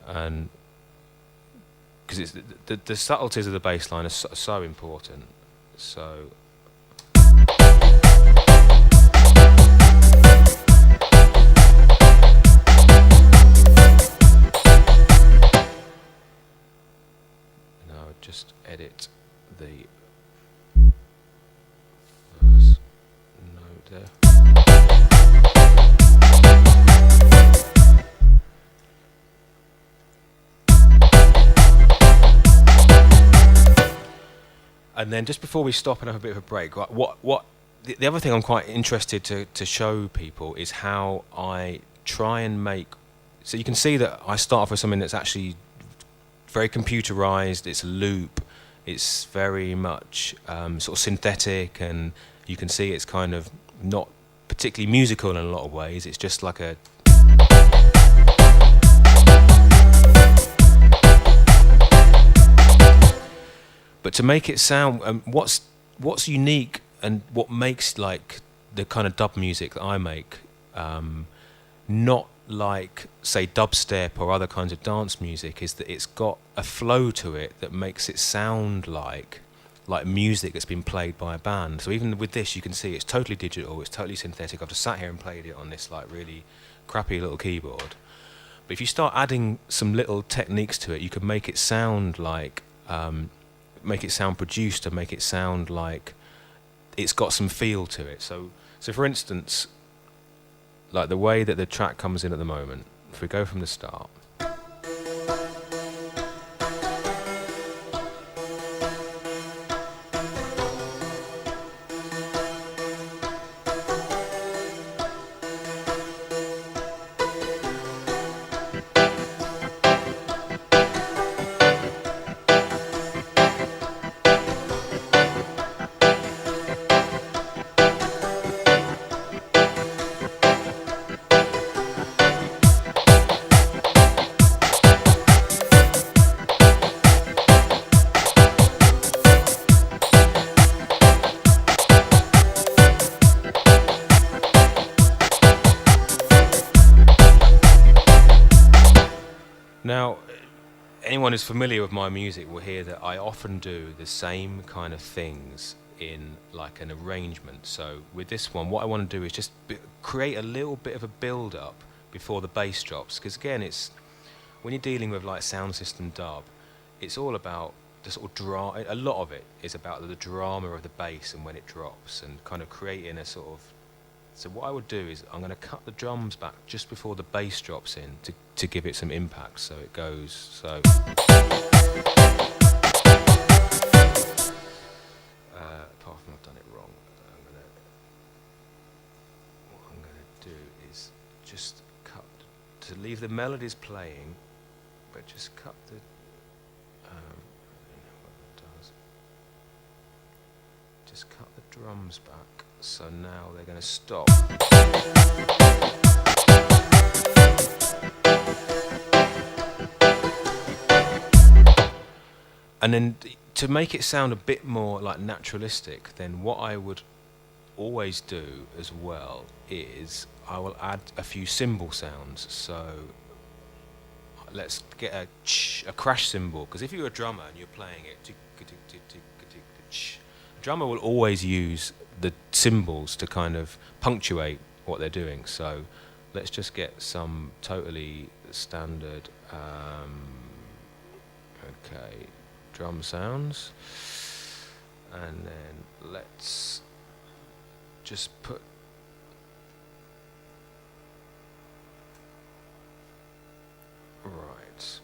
And because it's the subtleties of the bass line are so important. So now just edit the first note there. And then just before we stop and have a bit of a break, the other thing I'm quite interested to show people is how I try and make. So you can see that I start off with something that's actually very computerized. It's a loop. It's very much sort of synthetic, and you can see it's kind of not particularly musical in a lot of ways. It's just like a. But to make it sound, what's unique and what makes like the kind of dub music that I make, not like say dubstep or other kinds of dance music, is that it's got a flow to it that makes it sound like music that's been played by a band. So even with this, you can see it's totally digital, it's totally synthetic. I've just sat here and played it on this like really crappy little keyboard. But if you start adding some little techniques to it, you can make it sound like. Make it sound produced and make it sound like it's got some feel to it. So for instance, like the way that the track comes in at the moment, if we go from the start. Now, anyone who's familiar with my music will hear that I often do the same kind of things in like an arrangement. So with this one, what I want to do is just create a little bit of a build-up before the bass drops. Because again, it's when you're dealing with like sound system dub, it's all about the sort of drama. A lot of it is about the drama of the bass and when it drops, and kind of creating a sort of. So what I would do is I'm going to cut the drums back just before the bass drops in to give it some impact. So it goes so. Apart from I've done it wrong, what I'm going to do is just cut to leave the melodies playing, but just cut the. Just cut the drums back, so now they're going to stop. And then to make it sound a bit more like naturalistic, then what I would always do as well is I will add a few cymbal sounds. So let's get a crash cymbal, because if you're a drummer and you're playing it, a drummer will always use the cymbals to kind of punctuate what they're doing. So let's just get some totally standard okay, drum sounds, and then let's just put right.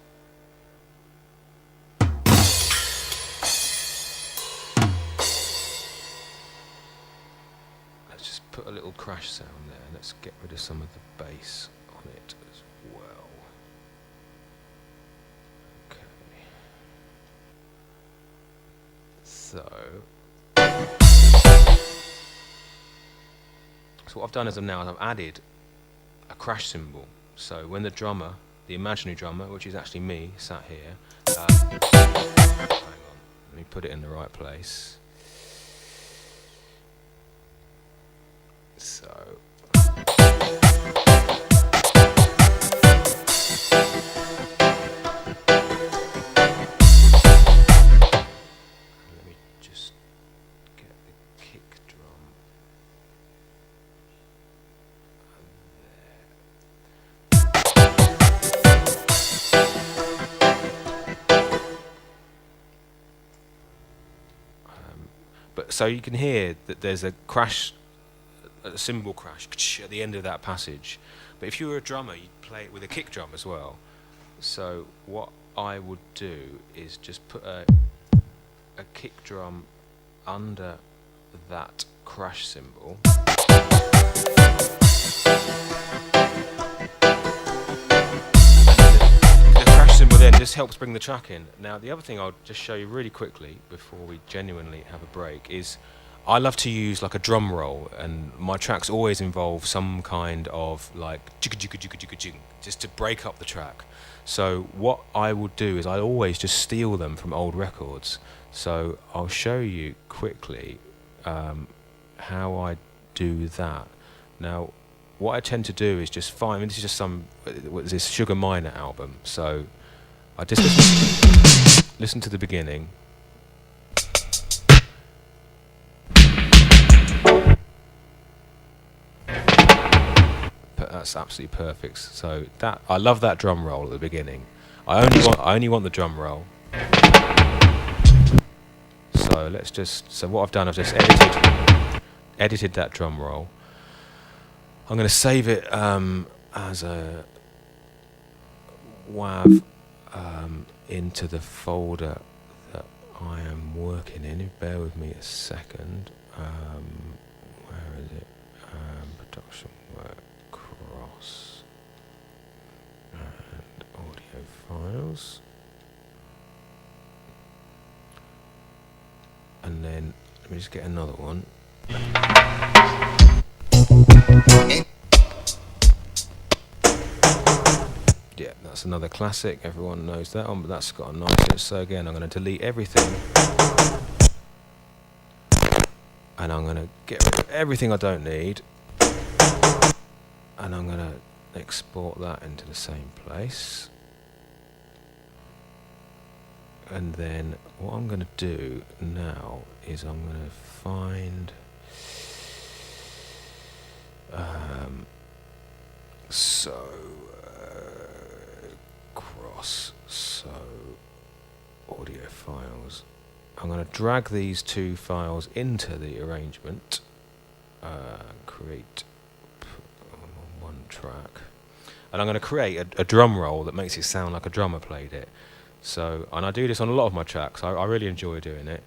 Let's just put a little crash sound there. Let's get rid of some of the bass on it as well. Okay. So what I've done is I've added a crash cymbal. So when the drummer, the imaginary drummer, which is actually me, sat here, hang on, let me put it in the right place. So let me just get the kick drum but so you can hear that there's a crash, a cymbal crash at the end of that passage. But if you were a drummer, you'd play it with a kick drum as well. So what I would do is just put a kick drum under that crash cymbal. The crash cymbal then just helps bring the track in. Now the other thing I'll just show you really quickly before we genuinely have a break is I love to use like a drum roll, and my tracks always involve some kind of like just to break up the track. So what I would do is I always just steal them from old records. So I'll show you quickly how I do that. Now what I tend to do is just find, this is just this Sugar Minor album, so I just listen to the beginning. That's absolutely perfect. So that, I love that drum roll at the beginning. I only want the drum roll. So let's just, so what I've done, I've just edited that drum roll. I'm going to save it as a WAV into the folder that I am working in. Bear with me a second. Where is it? Production work. And audio files, and then let me just get another one. Yeah, that's another classic, everyone knows that one, but that's got a nice. So again, I'm going to delete everything, and I'm going to get rid of everything I don't need, and I'm going to export that into the same place. And then what I'm going to do now is I'm going to find audio files. I'm going to drag these two files into the arrangement, create one track, and I'm going to create a drum roll that makes it sound like a drummer played it. So, and I do this on a lot of my tracks. I really enjoy doing it.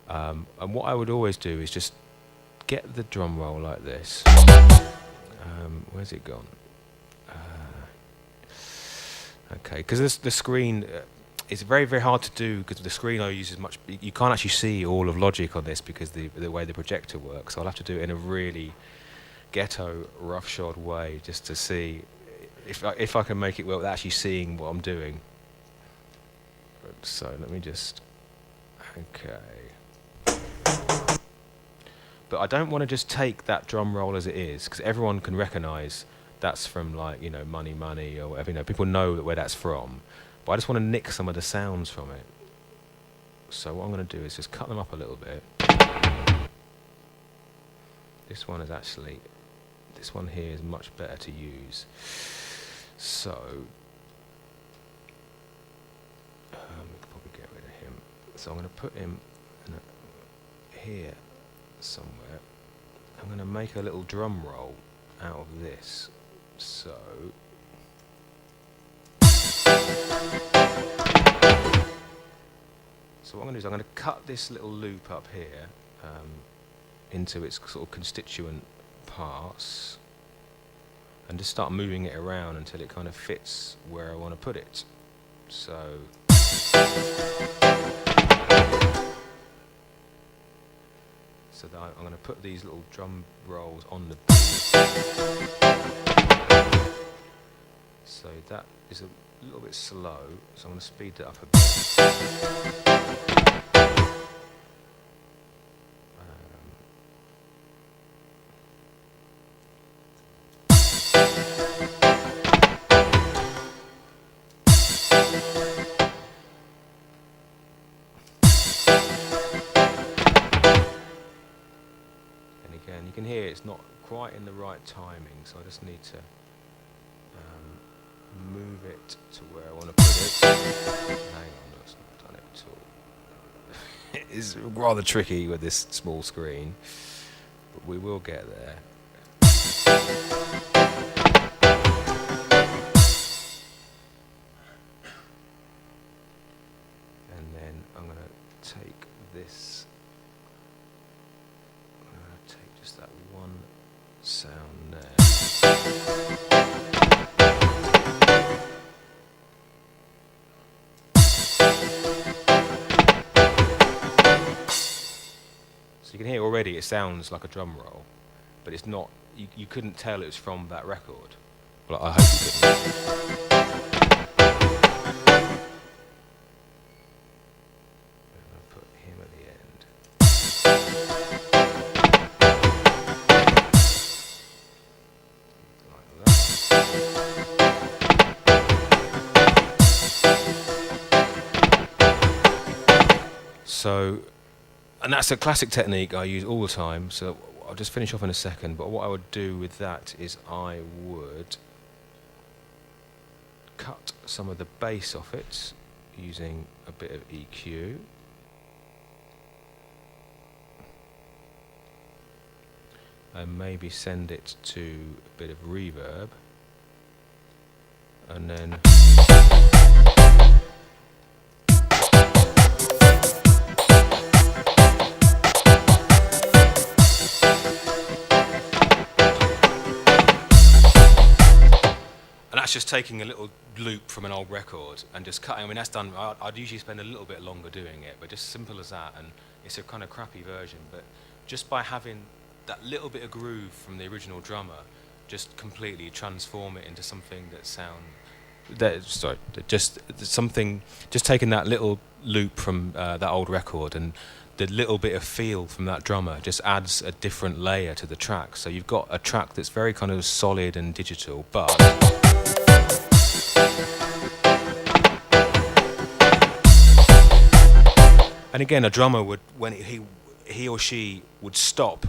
And what I would always do is just get the drum roll like this. Where's it gone? Okay, because the screen is very, very hard to do, because the screen I use is much. You can't actually see all of Logic on this because the way the projector works. So I'll have to do it in a really ghetto, roughshod way just to see if I can make it work with actually seeing what I'm doing. So let me just, okay. but I don't want to just take that drum roll as it is, because everyone can recognise that's from, like, you know, Money Money or whatever. You know, people know where that's from. But I just want to nick some of the sounds from it. So what I'm going to do is just cut them up a little bit. This one is actually, this one here is much better to use. So we could probably get rid of him. So I'm going to put him here somewhere. I'm going to make a little drum roll out of this. So what I'm going to do is I'm going to cut this little loop up here into its sort of constituent parts and just start moving it around until it kind of fits where I want to put it. So that I'm going to put these little drum rolls on the beat. So that is a little bit slow, so I'm going to speed that up a bit. And again, you can hear it's not quite in the right timing, so I just need to move it to where I want to put it. Hang on, that's not done it at all. It is rather tricky with this small screen, but we will get there. And then I'm going to take this, I'm going to take just that one sound there. So you can hear already it sounds like a drum roll, but it's not, you couldn't tell it was from that record. Well, I hope you couldn't. I'll put him at the end. Like that. So, and that's a classic technique I use all the time, so I'll just finish off in a second, but what I would do with that is I would cut some of the bass off it using a bit of EQ. And maybe send it to a bit of reverb. And then that's just taking a little loop from an old record and just cutting. I mean, that's done. I'd usually spend a little bit longer doing it, but just simple as that. And it's a kind of crappy version, but just by having that little bit of groove from the original drummer, just completely transform it into something that just taking that little loop from that old record and the little bit of feel from that drummer just adds a different layer to the track. So you've got a track that's very kind of solid and digital, but and again, a drummer would, when he or she would stop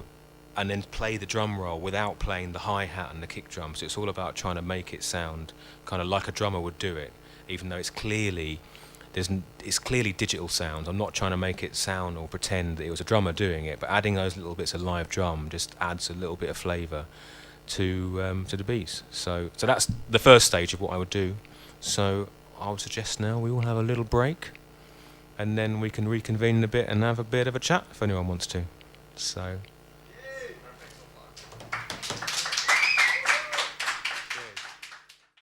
and then play the drum roll without playing the hi-hat and the kick drum. So it's all about trying to make it sound kind of like a drummer would do it, even though it's clearly digital sounds. I'm not trying to make it sound or pretend that it was a drummer doing it, but adding those little bits of live drum just adds a little bit of flavour to the beats. So that's the first stage of what I would do. So I would suggest now we all have a little break, and then we can reconvene in a bit and have a bit of a chat if anyone wants to. So